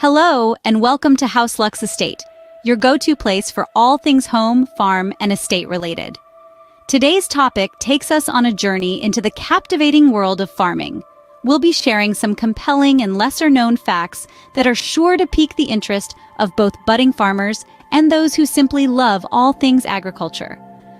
Hello, and welcome to House Lux Estate, your go-to place for all things home, farm, and estate related. Today's topic takes us on a journey into the captivating world of farming. We'll be sharing some compelling and lesser-known facts that are sure to pique the interest of both budding farmers and those who simply love all things agriculture.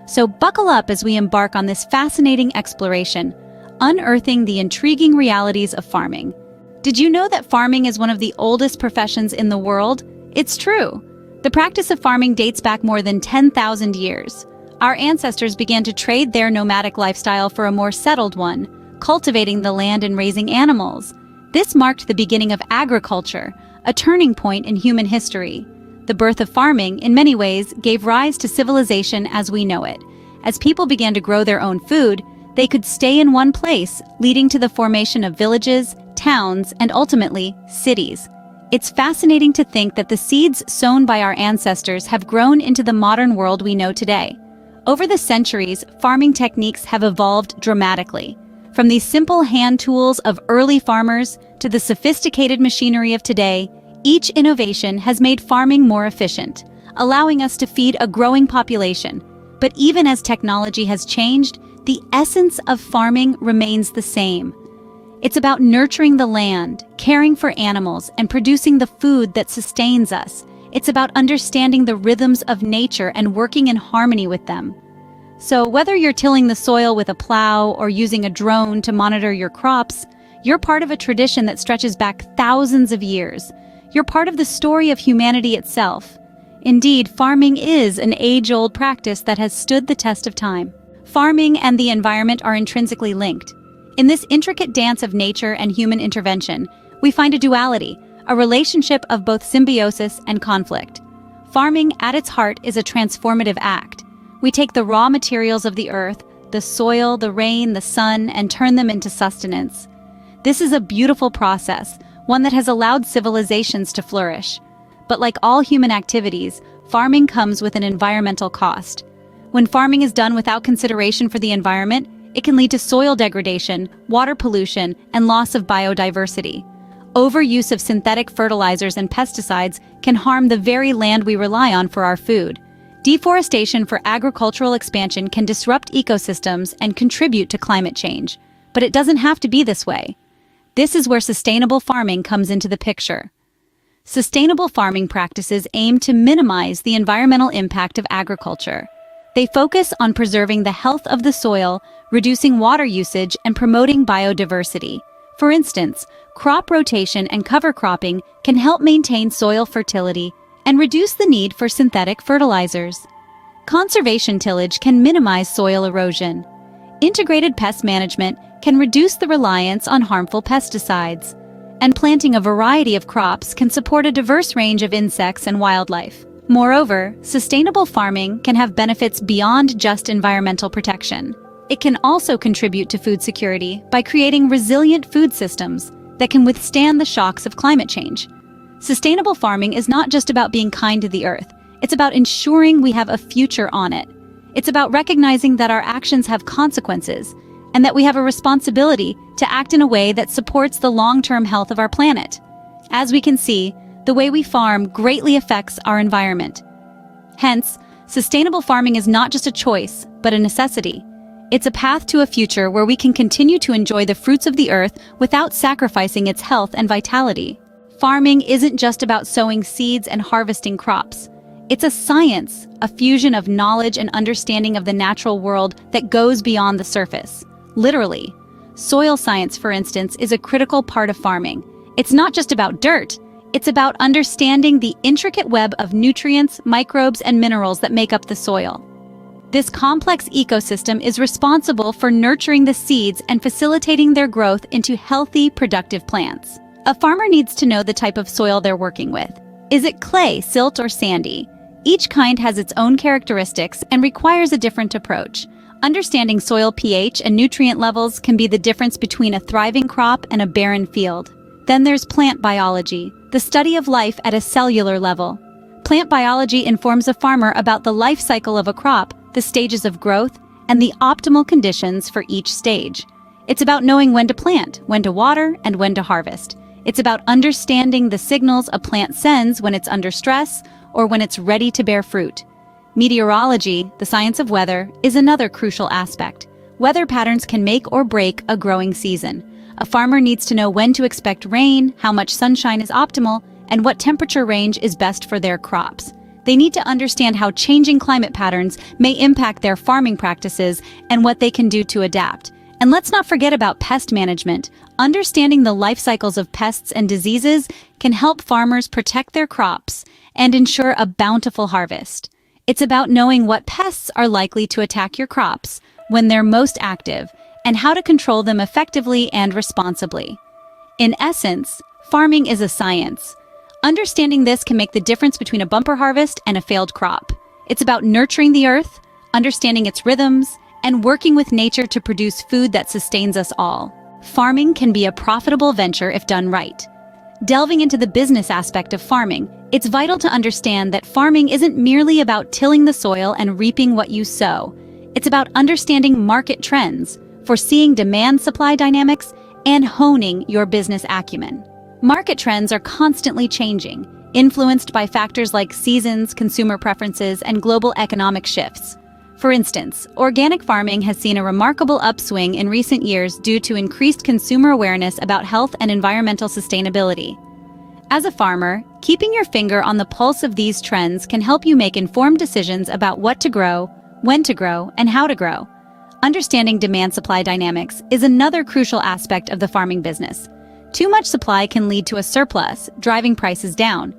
So buckle up as we embark on this fascinating exploration, unearthing the intriguing realities of farming. Did you know that farming is one of the oldest professions in the world? It's true. The practice of farming dates back more than 10,000 years. Our ancestors began to trade their nomadic lifestyle for a more settled one, cultivating the land and raising animals. This marked the beginning of agriculture, a turning point in human history. The birth of farming, in many ways, gave rise to civilization as we know it. As people began to grow their own food, they could stay in one place, leading to the formation of villages, towns, and ultimately, cities. It's fascinating to think that the seeds sown by our ancestors have grown into the modern world we know today. Over the centuries, farming techniques have evolved dramatically. From these simple hand tools of early farmers to the sophisticated machinery of today, each innovation has made farming more efficient, allowing us to feed a growing population. But even as technology has changed, the essence of farming remains the same. It's about nurturing the land, caring for animals, and producing the food that sustains us. It's about understanding the rhythms of nature and working in harmony with them. So whether you're tilling the soil with a plow or using a drone to monitor your crops, you're part of a tradition that stretches back thousands of years. You're part of the story of humanity itself. Indeed, farming is an age-old practice that has stood the test of time. Farming and the environment are intrinsically linked. In this intricate dance of nature and human intervention, we find a duality, a relationship of both symbiosis and conflict. Farming, at its heart, is a transformative act. We take the raw materials of the earth, the soil, the rain, the sun, and turn them into sustenance. This is a beautiful process, one that has allowed civilizations to flourish. But like all human activities, farming comes with an environmental cost. When farming is done without consideration for the environment, it can lead to soil degradation, water pollution, and loss of biodiversity. Overuse of synthetic fertilizers and pesticides can harm the very land we rely on for our food. Deforestation for agricultural expansion can disrupt ecosystems and contribute to climate change. But it doesn't have to be this way. This is where sustainable farming comes into the picture. Sustainable farming practices aim to minimize the environmental impact of agriculture. They focus on preserving the health of the soil, reducing water usage, and promoting biodiversity. For instance, crop rotation and cover cropping can help maintain soil fertility and reduce the need for synthetic fertilizers. Conservation tillage can minimize soil erosion. Integrated pest management can reduce the reliance on harmful pesticides. And planting a variety of crops can support a diverse range of insects and wildlife. Moreover, sustainable farming can have benefits beyond just environmental protection. It can also contribute to food security by creating resilient food systems that can withstand the shocks of climate change. Sustainable farming is not just about being kind to the earth. It's about ensuring we have a future on it. It's about recognizing that our actions have consequences and that we have a responsibility to act in a way that supports the long-term health of our planet. As we can see, the way we farm greatly affects our environment. Hence, sustainable farming is not just a choice, but a necessity. It's a path to a future where we can continue to enjoy the fruits of the earth without sacrificing its health and vitality. Farming isn't just about sowing seeds and harvesting crops. It's a science, a fusion of knowledge and understanding of the natural world that goes beyond the surface. Literally. Soil science, for instance, is a critical part of farming. It's not just about dirt. It's about understanding the intricate web of nutrients, microbes, and minerals that make up the soil. This complex ecosystem is responsible for nurturing the seeds and facilitating their growth into healthy, productive plants. A farmer needs to know the type of soil they're working with. Is it clay, silt, or sandy? Each kind has its own characteristics and requires a different approach. Understanding soil pH and nutrient levels can be the difference between a thriving crop and a barren field. Then there's plant biology, the study of life at a cellular level. Plant biology informs a farmer about the life cycle of a crop, the stages of growth, and the optimal conditions for each stage. It's about knowing when to plant, when to water, and when to harvest. It's about understanding the signals a plant sends when it's under stress or when it's ready to bear fruit. Meteorology, the science of weather, is another crucial aspect. Weather patterns can make or break a growing season. A farmer needs to know when to expect rain, how much sunshine is optimal, and what temperature range is best for their crops. They need to understand how changing climate patterns may impact their farming practices and what they can do to adapt. And let's not forget about pest management. Understanding the life cycles of pests and diseases can help farmers protect their crops and ensure a bountiful harvest. It's about knowing what pests are likely to attack your crops when they're most active and how to control them effectively and responsibly. In essence, farming is a science. Understanding this can make the difference between a bumper harvest and a failed crop. It's about nurturing the earth, understanding its rhythms, and working with nature to produce food that sustains us all. Farming can be a profitable venture if done right. Delving into the business aspect of farming, it's vital to understand that farming isn't merely about tilling the soil and reaping what you sow. It's about understanding market trends, foreseeing demand-supply dynamics, and honing your business acumen. Market trends are constantly changing, influenced by factors like seasons, consumer preferences, and global economic shifts. For instance, organic farming has seen a remarkable upswing in recent years due to increased consumer awareness about health and environmental sustainability. As a farmer, keeping your finger on the pulse of these trends can help you make informed decisions about what to grow, when to grow, and how to grow. Understanding demand-supply dynamics is another crucial aspect of the farming business. Too much supply can lead to a surplus, driving prices down.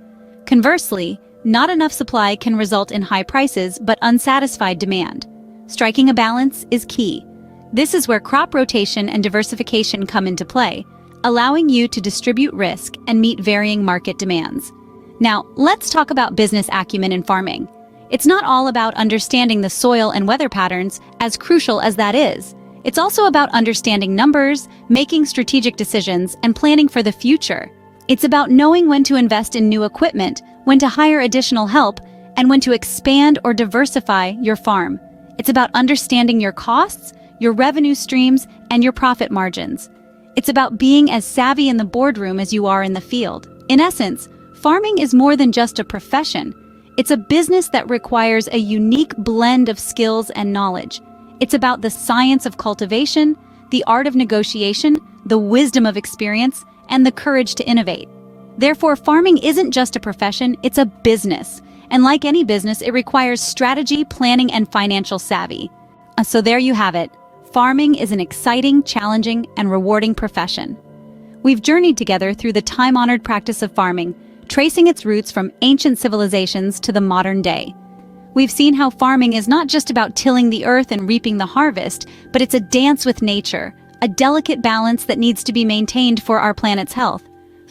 Conversely, not enough supply can result in high prices but unsatisfied demand. Striking a balance is key. This is where crop rotation and diversification come into play, allowing you to distribute risk and meet varying market demands. Now, let's talk about business acumen in farming. It's not all about understanding the soil and weather patterns, as crucial as that is. It's also about understanding numbers, making strategic decisions, and planning for the future. It's about knowing when to invest in new equipment, when to hire additional help, and when to expand or diversify your farm. It's about understanding your costs, your revenue streams, and your profit margins. It's about being as savvy in the boardroom as you are in the field. In essence, farming is more than just a profession. It's a business that requires a unique blend of skills and knowledge. It's about the science of cultivation, the art of negotiation, the wisdom of experience, and the courage to innovate. Therefore, farming isn't just a profession, it's a business. And like any business, it requires strategy, planning, and financial savvy. So there you have it. Farming is an exciting, challenging, and rewarding profession. We've journeyed together through the time-honored practice of farming, tracing its roots from ancient civilizations to the modern day. We've seen how farming is not just about tilling the earth and reaping the harvest, but it's a dance with nature, a delicate balance that needs to be maintained for our planet's health.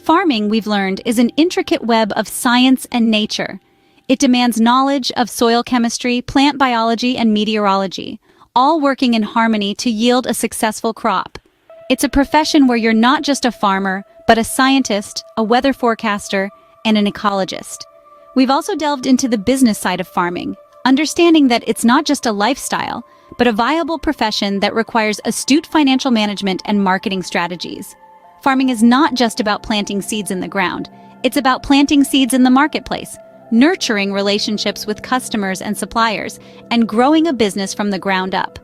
Farming, we've learned, is an intricate web of science and nature. It demands knowledge of soil chemistry, plant biology, and meteorology, all working in harmony to yield a successful crop. It's a profession where you're not just a farmer, but a scientist, a weather forecaster, and an ecologist. We've also delved into the business side of farming, understanding that it's not just a lifestyle, but a viable profession that requires astute financial management and marketing strategies. Farming is not just about planting seeds in the ground. It's about planting seeds in the marketplace, nurturing relationships with customers and suppliers, and growing a business from the ground up.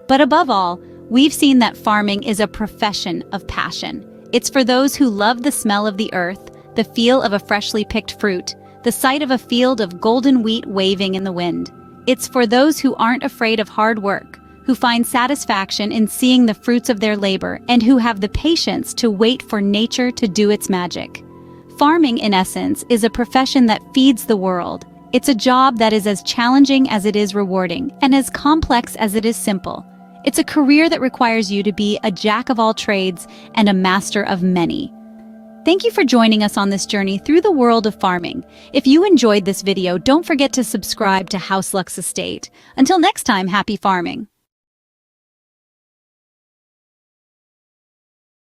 But above all, we've seen that farming is a profession of passion. It's for those who love the smell of the earth, the feel of a freshly picked fruit, the sight of a field of golden wheat waving in the wind. It's for those who aren't afraid of hard work, who find satisfaction in seeing the fruits of their labor, and who have the patience to wait for nature to do its magic. Farming, in essence, is a profession that feeds the world. It's a job that is as challenging as it is rewarding, and as complex as it is simple. It's a career that requires you to be a jack of all trades and a master of many. Thank you for joining us on this journey through the world of farming. If you enjoyed this video, don't forget to subscribe to House Lux Estate. Until next time, happy farming.